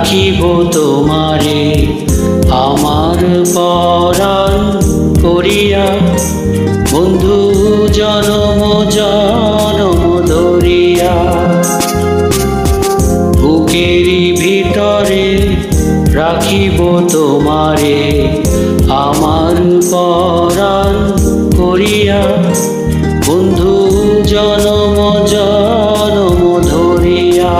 রাখিব তোমারে আমার পরাণ করিয়া, বন্ধু জনম জনম ধরিয়া। বুকেরই ভিতরে রাখিব তোমারে আমার পরাণ করিয়া, বন্ধু জনম জনম ধরিয়া।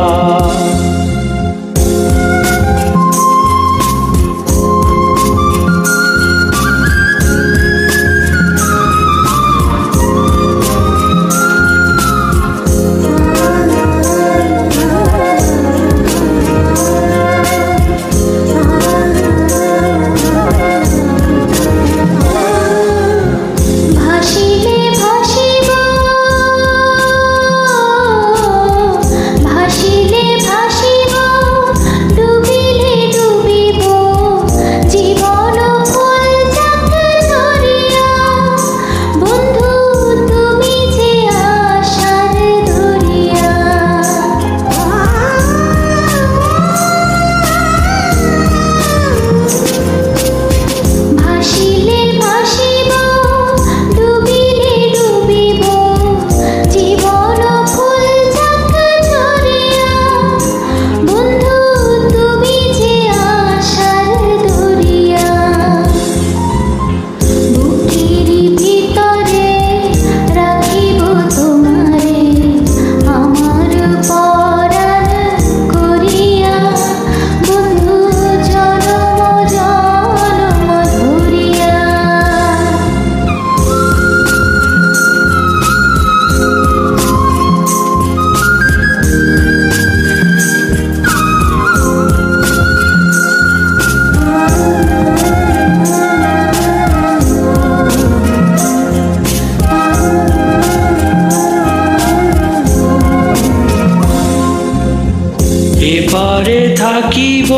এপারে থাকিব,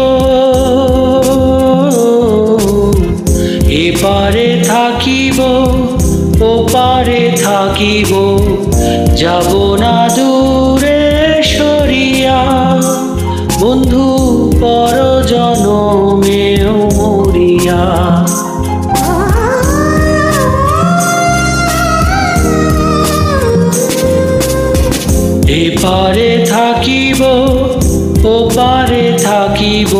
এপারে থাকিব, ওপারে থাকিব, যাব না দূরে সরিয়া, বন্ধু পর জনমেও মরিয়া। এপারে থাকিব, ওপারে থাকিব,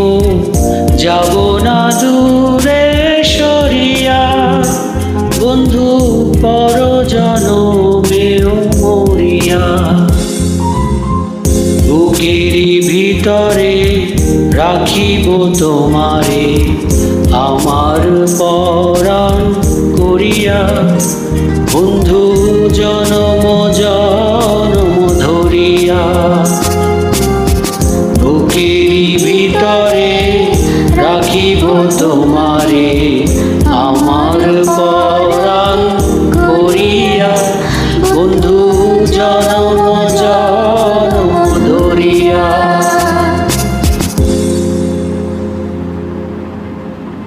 যাব না দূরে সরিয়া, বন্ধু পর জনমেও মরিয়া। বুকেরই ভিতরে রাখিব তোমারে আমার পরাণ করিয়া, বন্ধু জনম জনম ধরিয়া। বুকেরই ভিতরে রাখিব তোমারে